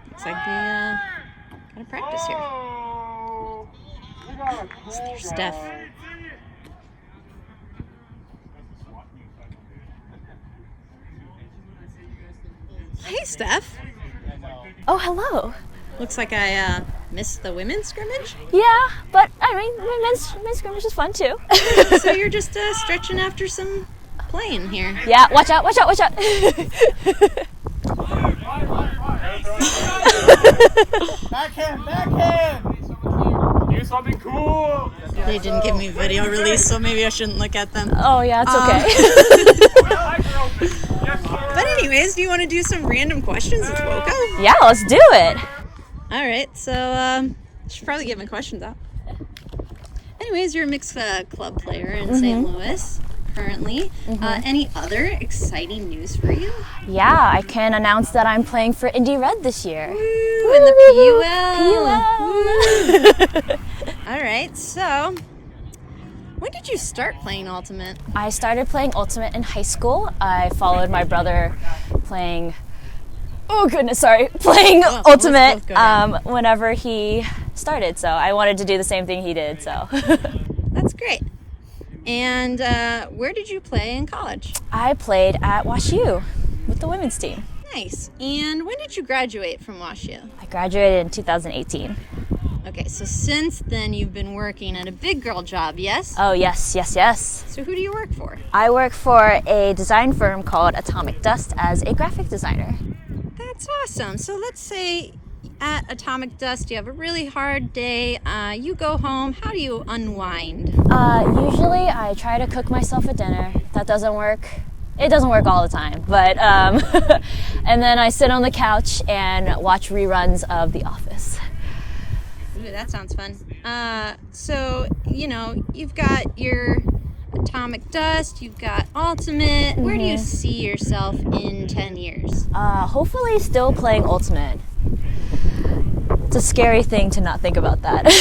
Looks like we gotta practice here. So there's Steph. Hey, Steph. Oh, hello. Looks like I missed the women's scrimmage. Yeah, but I mean, men's scrimmage is fun too. So you're just stretching after some playing here. Yeah, watch out, watch out, watch out. Backhand! Do something cool! They didn't give me video release, so maybe I shouldn't look at them. Oh, yeah, it's okay. But anyways, do you want to do some random questions with WOCO? Yeah, let's do it. All right, so I should probably get my questions out. Anyways, you're a mixed club player in St. Louis currently. Any other exciting news for you? Yeah, I can announce that I'm playing for Indy Red this year. Woo, in the PUL. All right, so when did you start playing Ultimate? I started playing Ultimate in high school. I followed my brother playing Ultimate whenever he started. So I wanted to do the same thing he did. So that's great. And where did you play in college? I played at WashU with the women's team. Nice. And when did you graduate from WashU? I graduated in 2018. Okay, so since then you've been working at a big girl job, yes? Oh, yes. So who do you work for? I work for a design firm called Atomic Dust as a graphic designer. That's awesome. So let's say at Atomic Dust you have a really hard day, you go home, how do you unwind? Usually I try to cook myself a dinner. That doesn't work. It doesn't work all the time, but and then I sit on the couch and watch reruns of The Office. Ooh, that sounds fun. So, you've got your Atomic Dust, you've got Ultimate. Where do you see yourself in 10 years? Hopefully still playing Ultimate. It's a scary thing to not think about that.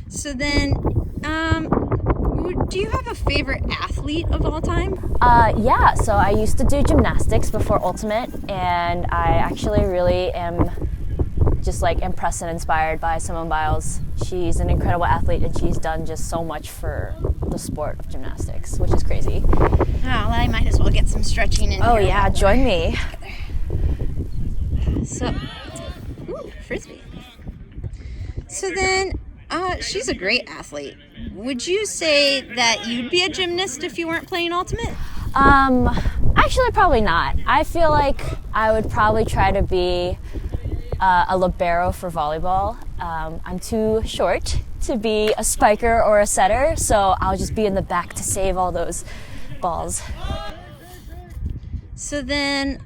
So then, do you have a favorite athlete of all time? Yeah, so I used to do gymnastics before Ultimate, and I actually really am just impressed and inspired by Simone Biles. She's an incredible athlete, and she's done just so much for the sport of gymnastics, which is crazy. Oh, well, I might as well get some stretching in here. Oh yeah, join me. So, Frisbee. So then, she's a great athlete. Would you say that you'd be a gymnast if you weren't playing Ultimate? Actually, probably not. I feel like I would probably try to be a libero for volleyball. I'm too short to be a spiker or a setter, so I'll just be in the back to save all those balls. So then,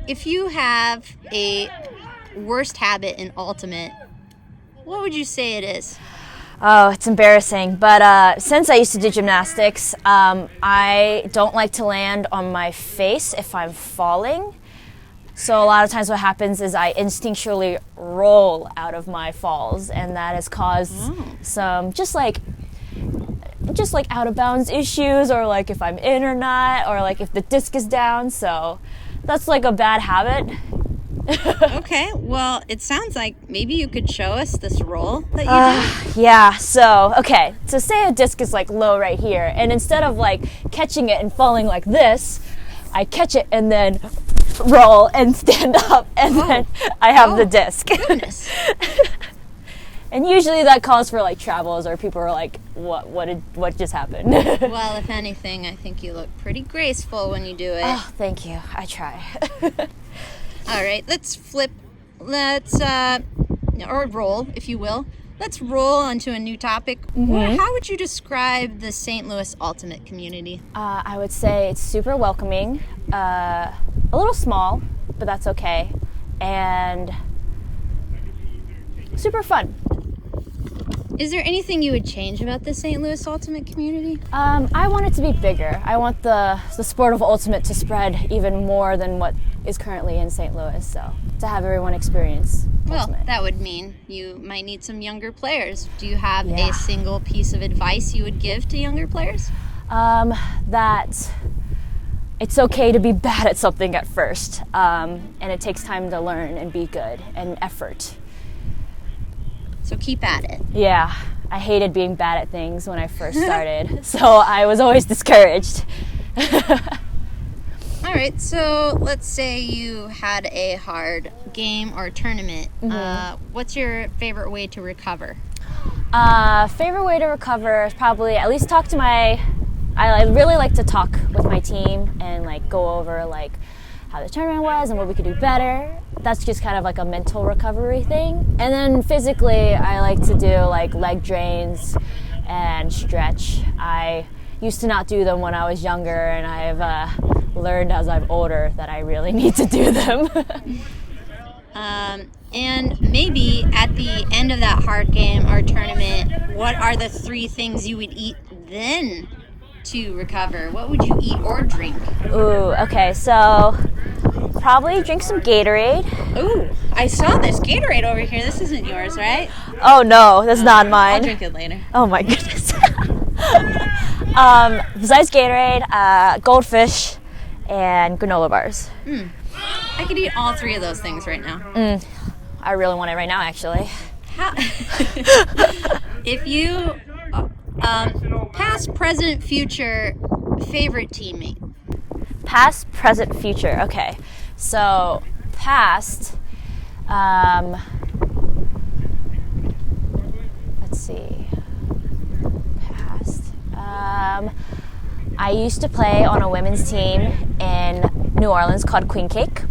if you have a worst habit in Ultimate, what would you say it is? Oh, it's embarrassing, but since I used to do gymnastics, I don't like to land on my face if I'm falling. So a lot of times what happens is I instinctually roll out of my falls, and that has caused some just out of bounds issues, or if I'm in or not, or if the disc is down. So that's a bad habit. Okay, well, it sounds like maybe you could show us this roll that you do. Yeah, so say a disc is low right here, and instead of catching it and falling like this, I catch it and then roll and stand up, and then I have the disc. Goodness. And usually that calls for travels, or people are like, what just happened? Well, if anything, I think you look pretty graceful when you do it. Oh, thank you. I try. All right, let's or roll, if you will. Let's roll onto a new topic. How would you describe the St. Louis Ultimate community? I would say it's super welcoming, a little small, but that's okay, and super fun. Is there anything you would change about the St. Louis Ultimate community? I want it to be bigger. I want the sport of Ultimate to spread even more than what is currently in St. Louis, so to have everyone experience Ultimate. Well, that would mean you might need some younger players. Do you have a single piece of advice you would give to younger players? That it's okay to be bad at something at first, and it takes time to learn and be good and effort. So keep at it. Yeah, I hated being bad at things when I first started, so I was always discouraged. All right, so let's say you had a hard game or tournament. What's your favorite way to recover? Favorite way to recover is probably at least talk to I really like to talk with my team and like go over like how the tournament was and what we could do better. That's just kind of like a mental recovery thing. And then physically, I like to do like leg drains and stretch. I used to not do them when I was younger, and I've learned as I'm older that I really need to do them. And maybe at the end of that hard game or tournament, what are the 3 things you would eat then to recover? What would you eat or drink? Ooh, okay, so probably drink some Gatorade. Ooh, I saw this Gatorade over here. This isn't yours, right? Oh no, that's not mine. I'll drink it later. Oh my goodness. Besides Gatorade, goldfish, and granola bars. I could eat all 3 of those things right now. I really want it right now, actually. How? If you past, present, future favorite teammate. Past, present, future. Okay. So, past, let's see. Past. I used to play on a women's team in New Orleans called Queen Cake.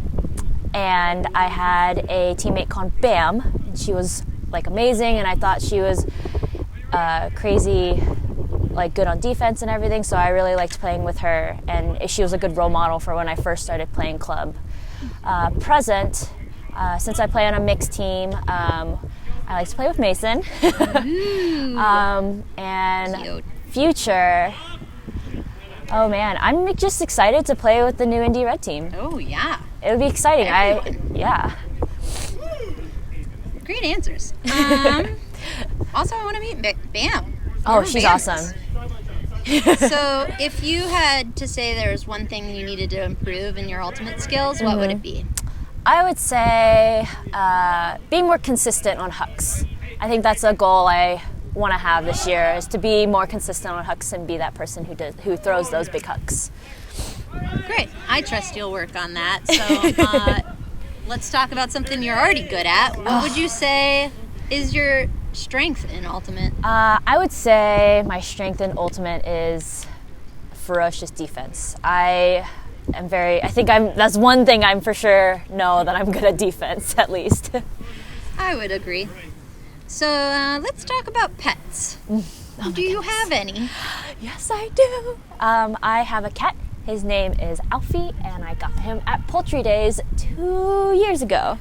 And I had a teammate called Bam. And she was like amazing, and I thought she was crazy, like good on defense and everything, so I really liked playing with her, and she was a good role model for when I first started playing club. Present, since I play on a mixed team, I like to play with Mason. And Cute. Future, oh man, I'm just excited to play with the new Indy Red team. Oh, yeah. It would be exciting. Everyone. Great answers. Also, I want to meet Bam. Oh, she's awesome. So, if you had to say there was one thing you needed to improve in your ultimate skills, what would it be? I would say being more consistent on hooks. I think that's a goal I want to have this year, is to be more consistent on hooks and be that person who throws those big hooks. Great. I trust you'll work on that. So let's talk about something you're already good at. What would you say is your strength in ultimate? I would say my strength in ultimate is ferocious defense. That's one thing I'm for sure know that I'm good at defense, at least. I would agree. So let's talk about pets. Do you have any? Yes, I do. I have a cat. His name is Alfie, and I got him at Poultry Days 2 years ago.